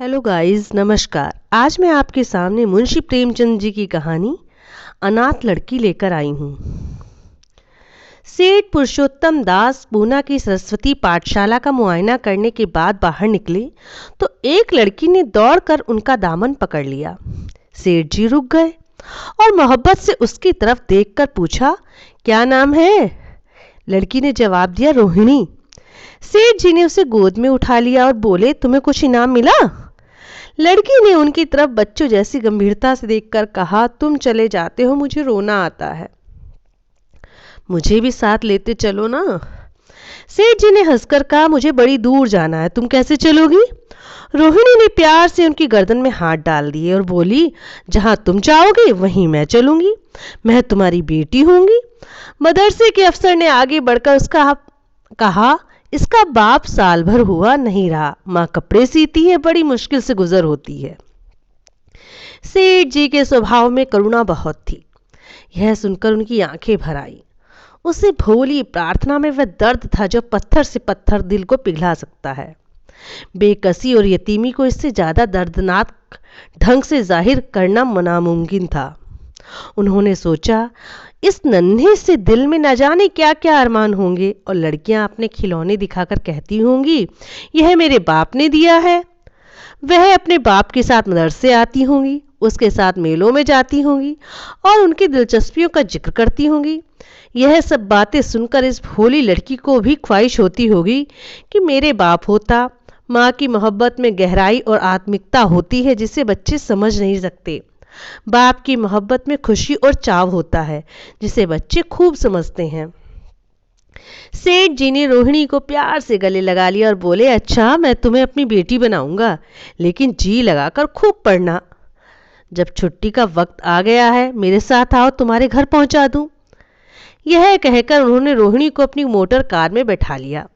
Hello guys, नमस्कार। आज मैं आपके सामने मुंशी प्रेमचंद जी की कहानी अनाथ लड़की लेकर आई हूँ। सेठ पुरुषोत्तम दास पूना की सरस्वती पाठशाला का मुआयना करने के बाद बाहर निकले तो एक लड़की ने दौड़कर उनका दामन पकड़ लिया। सेठ जी रुक गए और मोहब्बत से उसकी तरफ देखकर पूछा, क्या नाम है? लड़की ने जवाब दिया, रोहिणी। सेठ जी ने उसे गोद में उठा लिया और बोले, तुम्हें कुछ इनाम मिला? लड़की ने उनकी तरफ बच्चों जैसी गंभीरता से देखकर कहा, तुम चले जाते हो, मुझे रोना आता है। मुझे भी साथ लेते चलो ना। सेठ जी ने हंसकर कहा, मुझे बड़ी दूर जाना है, तुम कैसे चलोगी? रोहिणी ने प्यार से उनकी गर्दन में हाथ डाल दिए और बोली, जहां तुम चाहोगे वहीं मैं चलूंगी, मैं तुम्हारी बेटी होंगी। मदरसे के अफसर ने आगे बढ़कर उसका कहा, इसका बाप साल भर हुआ नहीं रहा, माँ कपड़े सीती है, बड़ी मुश्किल से गुजर होती है। सेठ जी के स्वभाव में करुणा बहुत थी। यह सुनकर उनकी आंखें भर आई। उसे भोली प्रार्थना में वह दर्द था जो पत्थर से पत्थर दिल को पिघला सकता है। बेकसी और यतीमी को इससे ज्यादा दर्दनाक ढंग से जाहिर करना नामुमकिन था। उन्होंने सोचा, इस नन्हे से दिल में न जाने क्या क्या अरमान होंगे और लड़कियां अपने खिलौने दिखाकर कहती होंगी, यह मेरे बाप ने दिया है। वह अपने बाप के साथ मदरसे आती होंगी, उसके साथ मेलों में जाती होंगी और उनकी दिलचस्पियों का जिक्र करती होंगी। यह सब बातें सुनकर इस भोली लड़की को भी ख्वाहिश होती होगी कि मेरे बाप होता। माँ की मोहब्बत में गहराई और आत्मिकता होती है जिसे बच्चे समझ नहीं सकते। बाप की मोहब्बत में खुशी और चाव होता है जिसे बच्चे खूब समझते हैं। सेठ जी ने रोहिणी को प्यार से गले लगा लिया और बोले, अच्छा, मैं तुम्हें अपनी बेटी बनाऊंगा, लेकिन जी लगाकर खूब पढ़ना। जब छुट्टी का वक्त आ गया है, मेरे साथ आओ, तुम्हारे घर पहुंचा दूं। यह कहकर उन्होंने रोहिणी को अपनी मोटर कार में बैठा लिया।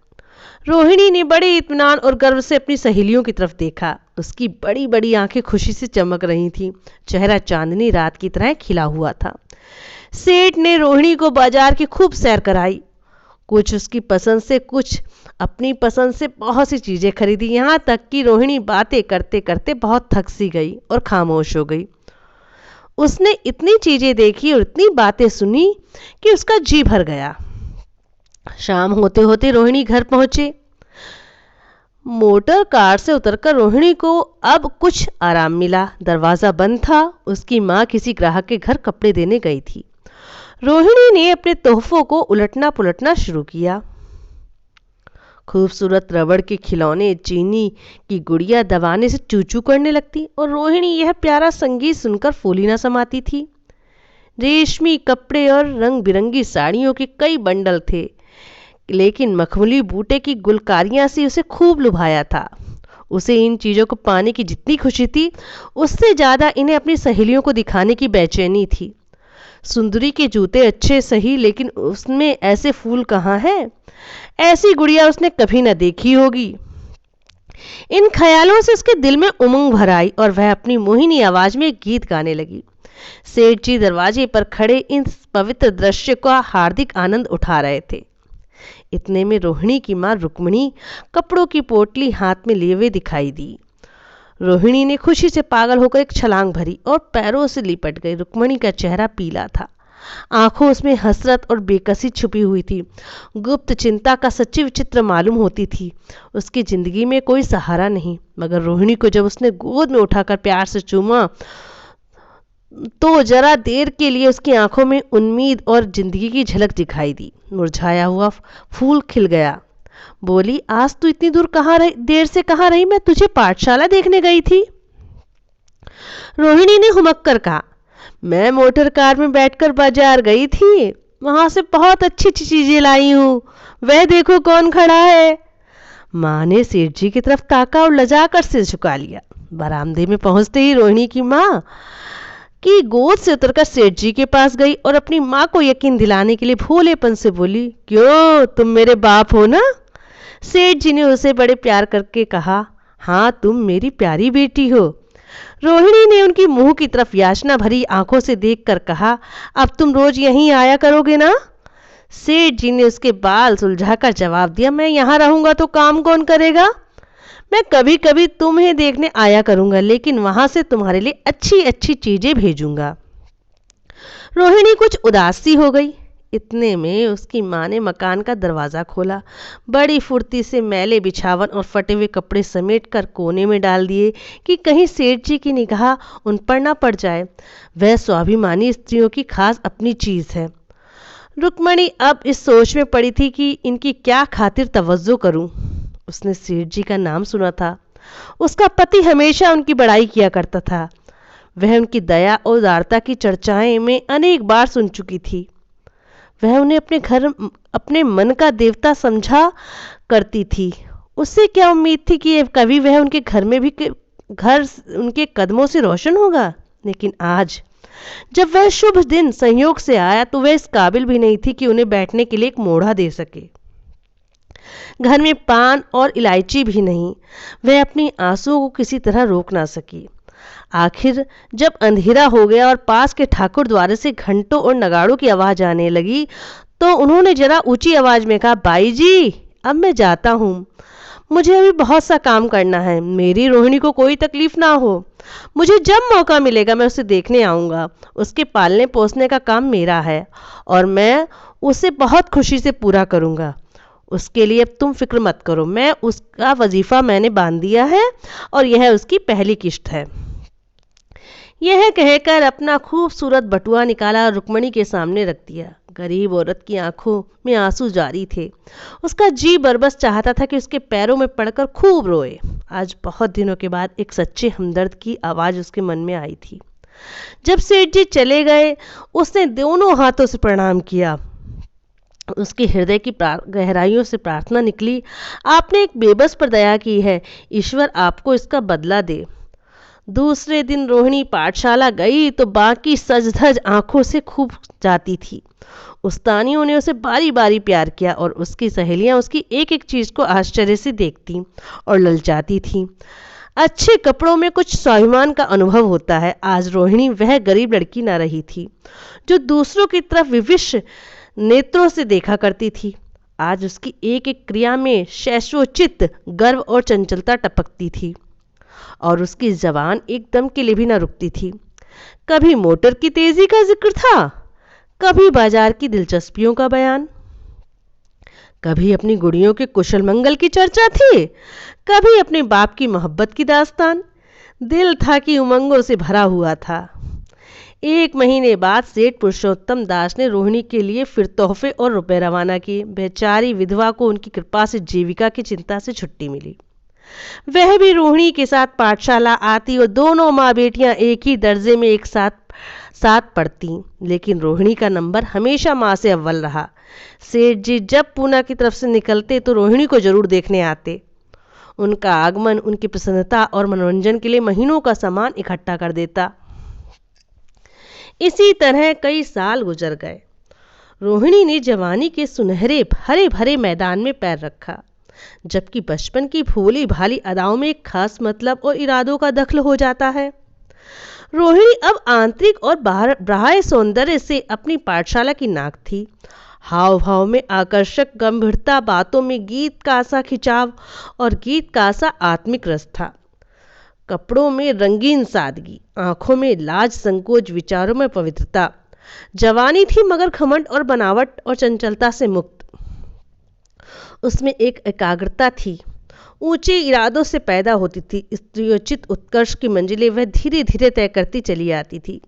रोहिणी ने बड़े इत्मीनान और गर्व से अपनी सहेलियों की तरफ देखा। उसकी बड़ी बड़ी आंखें खुशी से चमक रही थीं, चेहरा चांदनी रात की तरह खिला हुआ था। सेठ ने रोहिणी को बाजार की खूब सैर कराई, कुछ उसकी पसंद से, कुछ अपनी पसंद से बहुत सी चीजें खरीदी। यहाँ तक कि रोहिणी बातें करते करते बहुत थक सी गई और खामोश हो गई। उसने इतनी चीजें देखी और इतनी बातें सुनी कि उसका जी भर गया। शाम होते होते रोहिणी घर पहुंचे। मोटर कार से उतरकर रोहिणी को अब कुछ आराम मिला। दरवाजा बंद था। उसकी माँ किसी ग्राहक के घर कपड़े देने गई थी। रोहिणी ने अपने तोहफों को उलटना पुलटना शुरू किया। खूबसूरत रबड़ के खिलौने, चीनी की गुड़िया दबाने से चूचू करने लगती और रोहिणी यह प्यारा संगीत सुनकर फूली न समाती थी। रेशमी कपड़े और रंग बिरंगी साड़ियों के कई बंडल थे, लेकिन मखमली बूटे की गुलकारियां से उसे खूब लुभाया था। उसे इन चीजों को पाने की जितनी खुशी थी, उससे ज्यादा इन्हें अपनी सहेलियों को दिखाने की बेचैनी थी। सुंदरी के जूते अच्छे सही, लेकिन उसमें ऐसे फूल कहाँ हैं? ऐसी गुड़िया उसने कभी न देखी होगी। इन ख्यालों से उसके दिल में उमंग भर आई और वह अपनी मोहिनी आवाज में एक गीत गाने लगी। सेठ जी दरवाजे पर खड़े इन पवित्र दृश्य का हार्दिक आनंद उठा रहे थे। इतने में रोहिणी की मां रुक्मिणी कपड़ों की पोटली हाथ में लिए हुए दिखाई दी। रोहिणी ने खुशी से पागल होकर एक छलांग भरी और पैरों से लिपट गई। रुक्मिणी का चेहरा पीला था, आंखों उसमें हसरत और बेकसी छुपी हुई थी। गुप्त चिंता का सच्ची विचित्र मालूम होती थी। उसकी जिंदगी में कोई सहारा नहीं, मगर रोहिणी को जब उसने गोद में उठाकर प्यार से चूमा तो जरा देर के लिए उसकी आंखों में उम्मीद और जिंदगी की झलक दिखाई दी। मुरझाया हुआ फूल खिल गया। बोली, आज तू इतनी देर से कहाँ रही? मैं तुझे पाठशाला देखने गई थी। रोहिणी ने हुमक कर कहा, मैं मोटर कार में बैठकर बाजार गई थी, वहां से बहुत अच्छी अच्छी चीजें लाई हूं। वह देखो कौन खड़ा है। माँ ने सेठ जी की तरफ ताका और लजाकर सिर झुका लिया। बरामदे में पहुंचते ही रोहिणी की माँ की गोद से उतरकर सेठ जी के पास गई और अपनी माँ को यकीन दिलाने के लिए भोलेपन से बोली, क्यों, तुम मेरे बाप हो ना? सेठ जी ने उसे बड़े प्यार करके कहा, हाँ, तुम मेरी प्यारी बेटी हो। रोहिणी ने उनकी मुंह की तरफ याचना भरी आंखों से देखकर कहा, अब तुम रोज यहीं आया करोगे ना? सेठ जी ने उसके बाल सुलझाकर जवाब दिया, मैं यहाँ रहूंगा तो काम कौन करेगा? मैं कभी कभी तुम्हें देखने आया करूंगा, लेकिन वहां से तुम्हारे लिए अच्छी अच्छी चीजें भेजूंगा। रोहिणी कुछ उदास सी हो गई। इतने में उसकी माँ ने मकान का दरवाज़ा खोला, बड़ी फुर्ती से मैले बिछावन और फटे हुए कपड़े समेट कर कोने में डाल दिए कि कहीं सेठ जी की निगाह उन पर ना पड़ जाए। वह स्वाभिमानी स्त्रियों की खास अपनी चीज़ है। रुक्मणी अब इस सोच में पड़ी थी कि इनकी क्या खातिर तवज्जो करूं। उसने सेठ जी का नाम सुना था। उसका पति हमेशा उनकी बड़ाई किया करता था। वह उनकी दया और उदारता की चर्चाएं में अनेक बार सुन चुकी थी। वह उन्हें अपने घर अपने मन का देवता समझा करती थी। उससे क्या उम्मीद थी कि कभी वह उनके घर में भी घर उनके कदमों से रोशन होगा। लेकिन आज जब वह शुभ दिन संयोग से आया तो वह इस काबिल भी नहीं थी कि उन्हें बैठने के लिए एक मोढ़ा दे सके। घर में पान और इलायची भी नहीं। वह अपनी आंसुओं को किसी तरह रोक ना सकी। आखिर जब अंधेरा हो गया और पास के ठाकुर द्वारे से घंटों और नगाड़ों की आवाज आने लगी तो उन्होंने जरा ऊंची आवाज में कहा, बाई जी, अब मैं जाता हूँ। मुझे अभी बहुत सा काम करना है। मेरी रोहिणी को कोई तकलीफ ना हो। मुझे जब मौका मिलेगा मैं उसे देखने आऊँगा। उसके पालने पोसने का काम मेरा है और मैं उसे बहुत खुशी से पूरा करूँगा। उसके लिए अब तुम फिक्र मत करो। मैं उसका वजीफा मैंने बांध दिया है और यह उसकी पहली किश्त है। यह कहकर अपना खूबसूरत बटुआ निकाला और रुक्मणी के सामने रख दिया। गरीब औरत की आंखों में आंसू जारी थे। उसका जी बरबस चाहता था कि उसके पैरों में पड़कर खूब रोए। आज बहुत दिनों के बाद एक सच्चे हमदर्द की आवाज उसके मन में आई थी। जब सेठ जी चले गए उसने दोनों हाथों से प्रणाम किया। उसके हृदय की गहराइयों से प्रार्थना निकली, आपने एक बेबस पर दया की है, ईश्वर आपको इसका बदला दे। दूसरे दिन रोहिणी पाठशाला गई तो बाकी सज धज आंखों से खूब जाती थी। उस्तानियों ने उसे बारी बारी प्यार किया और उसकी सहेलियां उसकी एक एक चीज को आश्चर्य से देखती और ललचाती थीं। अच्छे कपड़ों में कुछ स्वाभिमान का अनुभव होता है। आज रोहिणी वह गरीब लड़की न रही थी जो दूसरों की तरफ विविश नेत्रों से देखा करती थी। आज उसकी एक एक क्रिया में शैशवोचित गर्व और चंचलता टपकती थी और उसकी जबान एक दम के लिए भी न रुकती थी। कभी मोटर की तेजी का जिक्र था, कभी बाजार की दिलचस्पियों का बयान, कभी अपनी गुड़ियों के कुशल मंगल की चर्चा थी, कभी अपने बाप की मोहब्बत की दास्तान। दिल था कि उमंगों से भरा हुआ था। एक महीने बाद सेठ पुरुषोत्तम दास ने रोहिणी के लिए फिर तोहफे और रुपए रवाना किए। बेचारी विधवा को उनकी कृपा से जीविका की चिंता से छुट्टी मिली। वह भी रोहिणी के साथ पाठशाला आती और दोनों माँ बेटियां एक ही दर्जे में एक साथ पढ़ती। लेकिन रोहिणी का नंबर हमेशा माँ से अव्वल रहा। सेठ जी जब पूना की तरफ से निकलते तो रोहिणी को जरूर देखने आते। उनका आगमन उनकी प्रसन्नता और मनोरंजन के लिए महीनों का सामान इकट्ठा कर देता। इसी तरह कई साल गुजर गए। रोहिणी ने जवानी के सुनहरे हरे भरे मैदान में पैर रखा, जबकि बचपन की भोली भाली अदाओं में एक खास मतलब और इरादों का दखल हो जाता है। रोहिणी अब आंतरिक और बाह्य सौंदर्य से अपनी पाठशाला की नाक थी। हाव भाव में आकर्षक गंभीरता, बातों में गीत का सा खिंचाव और गीत का सा आत्मिक रस था। कपड़ों में रंगीन सादगी, आंखों में लाज संकोच, विचारों में पवित्रता। जवानी थी मगर घमंड और बनावट और चंचलता से मुक्त। उसमें एक एकाग्रता थी, ऊंचे इरादों से पैदा होती थी। स्त्रियोचित उत्कर्ष की मंजिलें वह धीरे धीरे तय करती चली आती थी।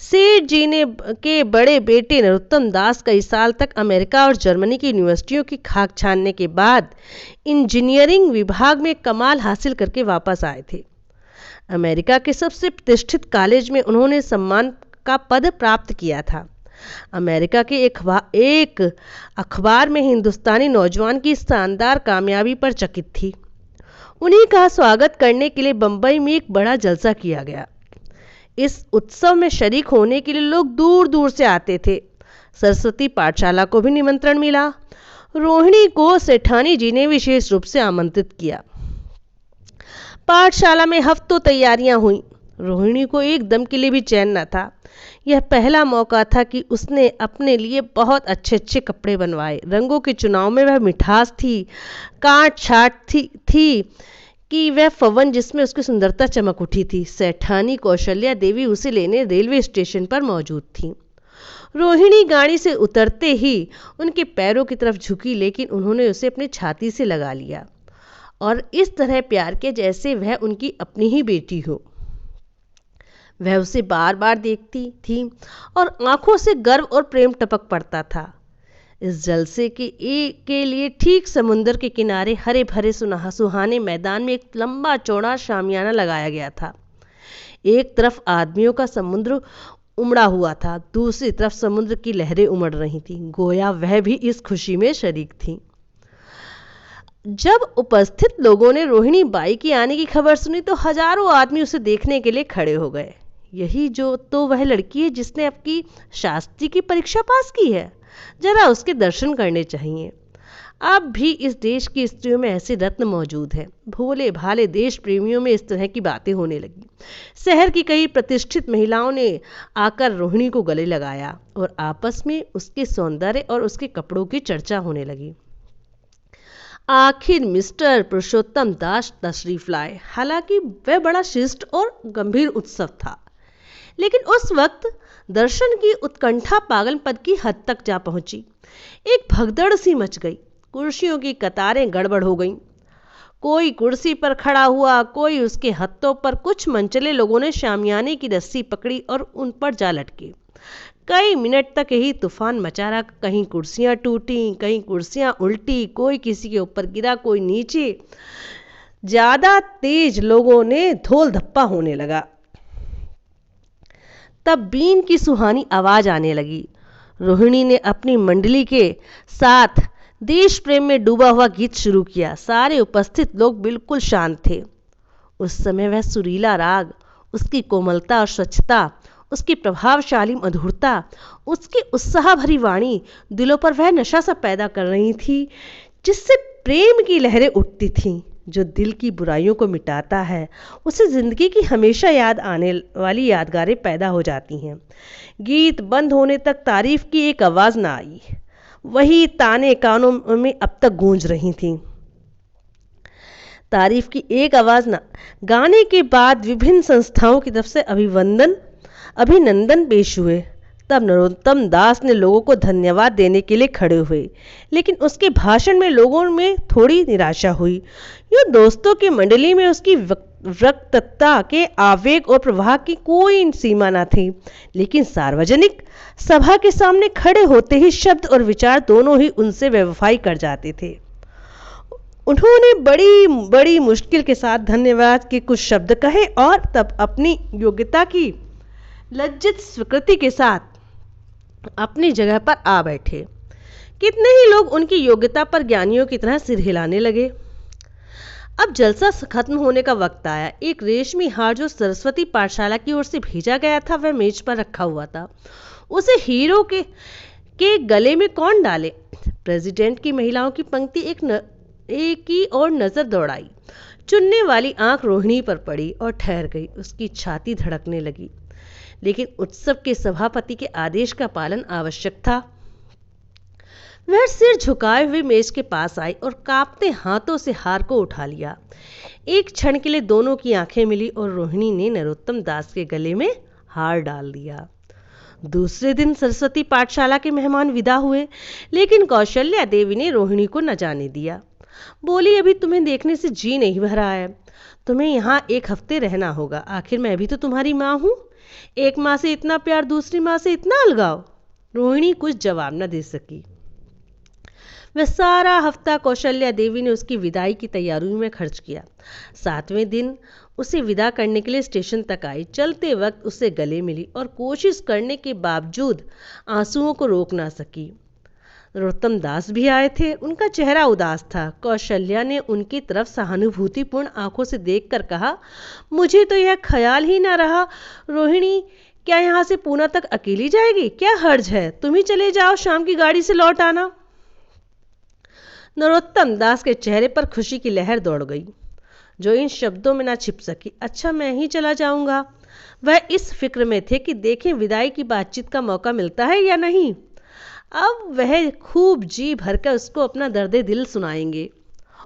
सेठ जी ने के बड़े बेटे नरोत्तम दास कई साल तक अमेरिका और जर्मनी की यूनिवर्सिटियों की खाक छानने के बाद इंजीनियरिंग विभाग में कमाल हासिल करके वापस आए थे। अमेरिका के सबसे प्रतिष्ठित कॉलेज में उन्होंने सम्मान का पद प्राप्त किया था। अमेरिका के एक अखबार में हिंदुस्तानी नौजवान की शानदार कामयाबी पर चकित थी। उन्हीं का स्वागत करने के लिए बंबई में एक बड़ा जलसा किया गया। इस उत्सव में शरीक होने के लिए लोग दूर दूर से आते थे। सरस्वती पाठशाला को भी निमंत्रण मिला। रोहिणी को सेठानी जी ने विशेष रूप से आमंत्रित किया। पाठशाला में हफ्तों तैयारियां हुई। रोहिणी को एक दम के लिए भी चैन न था। यह पहला मौका था कि उसने अपने लिए बहुत अच्छे अच्छे कपड़े बनवाए। रंगों के चुनाव में वह मिठास थी, काट छाट थी कि वह पवन जिसमें उसकी सुंदरता चमक उठी थी। सेठानी कौशल्या देवी उसे लेने रेलवे स्टेशन पर मौजूद थी। रोहिणी गाड़ी से उतरते ही उनके पैरों की तरफ झुकी, लेकिन उन्होंने उसे अपनी छाती से लगा लिया और इस तरह प्यार किया जैसे वह उनकी अपनी ही बेटी हो। वह उसे बार बार देखती थी और आंखों से गर्व और प्रेम टपक पड़ता था। इस जलसे के लिए ठीक समुद्र के किनारे हरे भरे सुहाने मैदान में एक लंबा चौड़ा शामियाना लगाया गया था। एक तरफ आदमियों का समुद्र उमड़ा हुआ था, दूसरी तरफ समुद्र की लहरें उमड़ रही थीं, गोया वह भी इस खुशी में शरीक थी। जब उपस्थित लोगों ने रोहिणी बाई की आने की खबर सुनी तो हजारों आदमी उसे देखने के लिए खड़े हो गए। यही जो तो वह लड़की है जिसने आपकी शास्त्री की परीक्षा पास की है, जरा उसके दर्शन करने चाहिए। अब भी इस देश की स्त्रियों में ऐसे रत्न मौजूद हैं। भोले भाले देश प्रेमियों में इस तरह की बातें होने लगी। शहर की कई प्रतिष्ठित महिलाओं ने आकर रोहिणी को गले लगाया और आपस में उसके सौंदर्य और उसके कपड़ों की चर्चा होने लगी। आखिर मिस्टर पुरुषोत्तम दास तशरीफ लाए। हालांकि वह बड़ा शिष्ट और गंभीर उत्सव था, लेकिन उस वक्त दर्शन की उत्कंठा पागलपन की हद तक जा पहुंची। एक भगदड़ सी मच गई, कुर्सियों की कतारें गड़बड़ हो गईं। कोई कुर्सी पर खड़ा हुआ, कोई उसके हत्थों पर। कुछ मनचले लोगों ने शामियाने की रस्सी पकड़ी और उन पर जा लटके। कई मिनट तक यही तूफान मचा रहा। कहीं कुर्सियां टूटी, कहीं कुर्सियां उल्टी, कोई किसी के ऊपर गिरा, कोई नीचे। ज्यादा तेज लोगों ने धोल धप्पा होने लगा। तब बीन की सुहानी आवाज आने लगी। रोहिणी ने अपनी मंडली के साथ देश प्रेम में डूबा हुआ गीत शुरू किया। सारे उपस्थित लोग बिल्कुल शांत थे। उस समय वह सुरीला राग, उसकी कोमलता और स्वच्छता, उसकी प्रभावशाली मधुरता, उसकी उत्साह भरी वाणी दिलों पर वह नशा सा पैदा कर रही थी जिससे प्रेम की लहरें उठती थीं। जो दिल की बुराइयों को मिटाता है, उसे जिंदगी की हमेशा याद आने वाली यादगारें पैदा हो जाती हैं। गीत बंद होने तक तारीफ की एक आवाज ना आई। वही ताने कानों में अब तक गूंज रही थी। तारीफ की एक आवाज ना। गाने के बाद विभिन्न संस्थाओं की तरफ से अभिनंदन पेश हुए। तब नरोत्तम दास ने लोगों को धन्यवाद देने के लिए खड़े हुए, लेकिन उसके भाषण में लोगों में थोड़ी निराशा हुई। यूं दोस्तों की मंडली में उसकी वक्तृता के आवेग और प्रवाह की कोई सीमा न थी, लेकिन सार्वजनिक सभा के सामने खड़े होते ही शब्द और विचार दोनों ही उनसे बेवफाई कर जाते थे। उन्होंने बड़ी बड़ी मुश्किल के साथ धन्यवाद के कुछ शब्द कहे और तब अपनी योग्यता की लज्जित स्वीकृति के साथ अपनी जगह पर आ बैठे। कितने ही लोग उनकी योग्यता पर ज्ञानियों की तरह सिर हिलाने लगे। अब जलसा खत्म होने का वक्त आया। एक रेशमी हार जो सरस्वती पाठशाला की ओर से भेजा गया था वह मेज पर रखा हुआ था। उसे हीरो के गले में कौन डाले? प्रेसिडेंट की महिलाओं की पंक्ति एक की और नजर दौड़ाई। चुनने वाली आंख रोहिणी पर पड़ी और ठहर गई। उसकी छाती धड़कने लगी, लेकिन उत्सव के सभापति के आदेश का पालन आवश्यक था। वह सिर झुकाए हुए मेज के पास आई और कांपते हाथों से हार को उठा लिया। एक क्षण के लिए दोनों की आंखें मिली और रोहिणी ने नरोत्तम दास के गले में हार डाल दिया। दूसरे दिन सरस्वती पाठशाला के मेहमान विदा हुए, लेकिन कौशल्या देवी ने रोहिणी को न जाने दिया। बोली, अभी तुम्हें देखने से जी नहीं भरा है। तुम्हें यहाँ एक हफ्ते रहना होगा। आखिर मैं भी तो तुम्हारी माँ हूँ। एक माँ से इतना प्यार, दूसरी माँ से इतना अलगाव। रोहिणी कुछ जवाब न दे सकी। वह सारा हफ्ता कौशल्या देवी ने उसकी विदाई की तैयारियों में खर्च किया। 7वें दिन उसे विदा करने के लिए स्टेशन तक आई। चलते वक्त उसे गले मिली और कोशिश करने के बावजूद आंसुओं को रोक ना सकी। नरोत्तम दास भी आए थे। उनका चेहरा उदास था। कौशल्या ने उनकी तरफ सहानुभूतिपूर्ण आंखों से देखकर कहा, मुझे तो यह ख्याल ही ना रहा। रोहिणी क्या यहाँ से पूना तक अकेली जाएगी? क्या हर्ज है? तुम ही चले जाओ, शाम की गाड़ी से लौट आना। नरोत्तम दास के चेहरे पर खुशी की लहर दौड़ गई, जो इन शब्दों में ना छिप सकी। अच्छा, मैं ही चला जाऊंगा। वह इस फिक्र में थे कि देखें विदाई की बातचीत का मौका मिलता है या नहीं। अब वह खूब जी भरकर उसको अपना दर्द दिल सुनाएंगे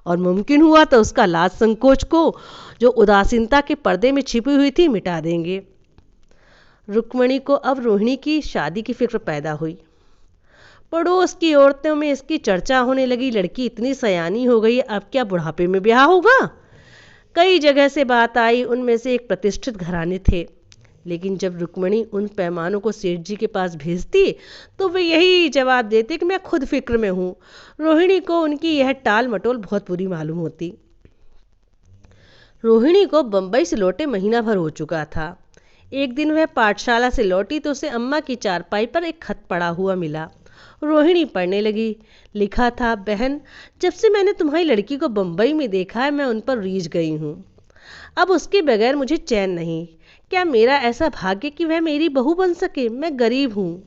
और मुमकिन हुआ तो उसका लाज संकोच को, जो उदासीनता के पर्दे में छिपी हुई थी, मिटा देंगे। रुक्मणी को अब रोहिणी की शादी की फिक्र पैदा हुई। पड़ोस की औरतों में इसकी चर्चा होने लगी, लड़की इतनी सयानी हो गई, अब क्या बुढ़ापे में ब्याह होगा। कई जगह से बात आई, उनमें से एक प्रतिष्ठित घराने थे, लेकिन जब रुक्मणी उन पैमानों को सेठ जी के पास भेजती तो वे यही जवाब देते कि मैं खुद फिक्र में हूँ। रोहिणी को उनकी यह टाल मटोल बहुत बुरी मालूम होती। रोहिणी को बंबई से लौटे महीना भर हो चुका था। एक दिन वह पाठशाला से लौटी तो उसे अम्मा की चारपाई पर एक खत पड़ा हुआ मिला। रोहिणी पढ़ने लगी। लिखा था, बहन, जब से मैंने तुम्हारी लड़की को बंबई में देखा है, मैं उन पर रीझ गई हूँ। अब उसके बगैर मुझे चैन नहीं। क्या मेरा ऐसा भाग्य कि वह मेरी बहू बन सके। मैं गरीब हूँ,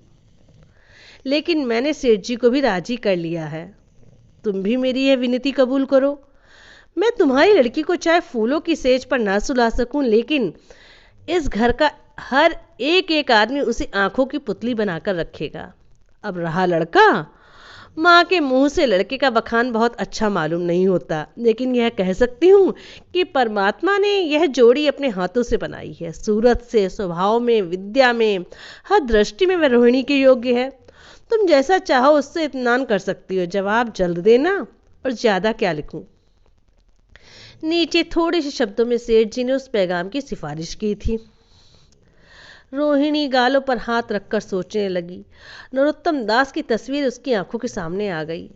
लेकिन मैंने सेठ जी को भी राजी कर लिया है। तुम भी मेरी यह विनती कबूल करो। मैं तुम्हारी लड़की को चाहे फूलों की सेज पर ना सुला सकूं, लेकिन इस घर का हर एक एक आदमी उसे आंखों की पुतली बनाकर रखेगा। अब रहा लड़का, माँ के मुंह से लड़के का बखान बहुत अच्छा मालूम नहीं होता, लेकिन यह कह सकती हूँ कि परमात्मा ने यह जोड़ी अपने हाथों से बनाई है। सूरत से, स्वभाव में, विद्या में, हर दृष्टि में वह रोहिणी के योग्य है। तुम जैसा चाहो उससे इत्मीनान कर सकती हो। जवाब जल्द देना, और ज़्यादा क्या लिखूं। नीचे थोड़े से शब्दों में सेठ जी ने उस पैगाम की सिफारिश की थी। रोहिणी गालों पर हाथ रखकर सोचने लगी। नरोत्तम दास की तस्वीर उसकी आंखों के सामने आ गई।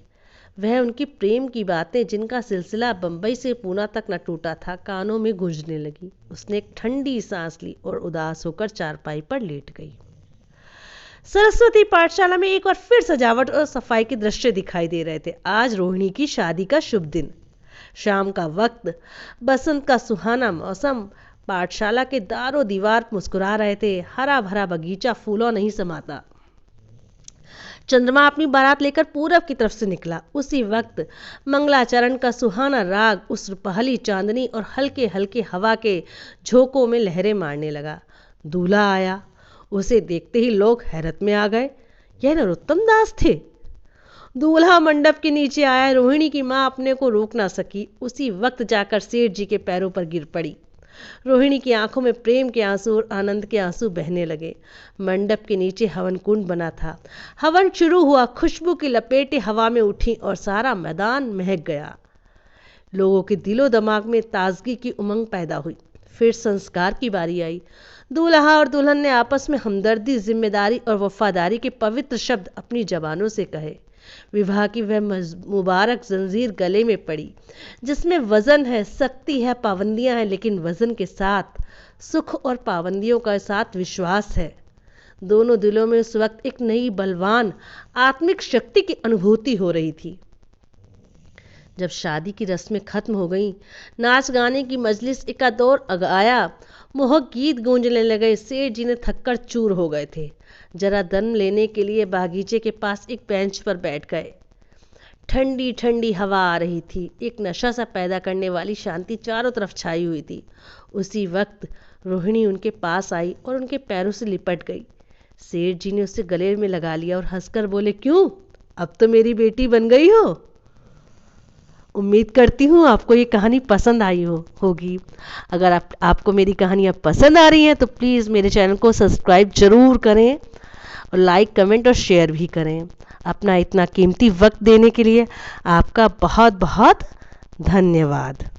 वह उनकी प्रेम की बातें, जिनका सिलसिला बंबई से पूना तक न टूटा था, कानों में गूंजने लगी। उसने एक ठंडी सांस ली और उदास होकर चारपाई पर लेट गई। सरस्वती पाठशाला में एक बार फिर सजावट और सफाई के दृश्य दिखाई दे रहे थे। आज रोहिणी की शादी का शुभ दिन। शाम का वक्त, बसंत का सुहाना मौसम। पाठशाला के दारों दीवार मुस्कुरा रहे थे। हरा भरा बगीचा फूलों नहीं समाता। चंद्रमा अपनी बारात लेकर पूरब की तरफ से निकला। उसी वक्त मंगलाचरण का सुहाना राग उस पहली चांदनी और हल्के हल्के हवा के झोंकों में लहरें मारने लगा। दूल्हा आया। उसे देखते ही लोग हैरत में आ गए। यह नरोत्तम दास थे। दूल्हा मंडप के नीचे आया। रोहिणी की माँ अपने को रोक ना सकी। उसी वक्त जाकर सेठ जी के पैरों पर गिर पड़ी। रोहिणी की आंखों में प्रेम के आंसू और आनंद के आंसू बहने लगे। मंडप के नीचे हवन कुंड बना था। हवन शुरू हुआ। खुशबू की लपेटें हवा में उठी और सारा मैदान महक गया। लोगों के दिलो दिमाग में ताजगी की उमंग पैदा हुई। फिर संस्कार की बारी आई। दूल्हा और दुल्हन ने आपस में हमदर्दी, जिम्मेदारी और वफादारी के पवित्र शब्द अपनी जबानों से कहे। विवाह की वह मुबारक जंजीर गले में पड़ी, जिसमें वजन है, शक्ति है, पाबंदियां हैं, लेकिन वजन के साथ सुख और पाबंदियों का साथ विश्वास है। दोनों दिलों में उस वक्त एक नई बलवान आत्मिक शक्ति की अनुभूति हो रही थी। जब शादी की रस्में खत्म हो गईं, नाच गाने की मजलिस एकादौर आया। मोहक गीत गूंजने लगे। सेठ जी ने थककर चूर हो गए थे। जरा दम लेने के लिए बागीचे के पास एक बेंच पर बैठ गए। ठंडी ठंडी हवा आ रही थी। एक नशा सा पैदा करने वाली शांति चारों तरफ छाई हुई थी। उसी वक्त रोहिणी उनके पास आई और उनके पैरों से लिपट गई। सेठ जी ने उसे गले में लगा लिया और हंसकर बोले, क्यों, अब तो मेरी बेटी बन गई हो। उम्मीद करती हूँ आपको ये कहानी पसंद आई होगी। अगर आपको मेरी कहानियाँ पसंद आ रही हैं तो प्लीज़ मेरे चैनल को सब्सक्राइब ज़रूर करें और लाइक, कमेंट और शेयर भी करें। अपना इतना कीमती वक्त देने के लिए आपका बहुत बहुत धन्यवाद।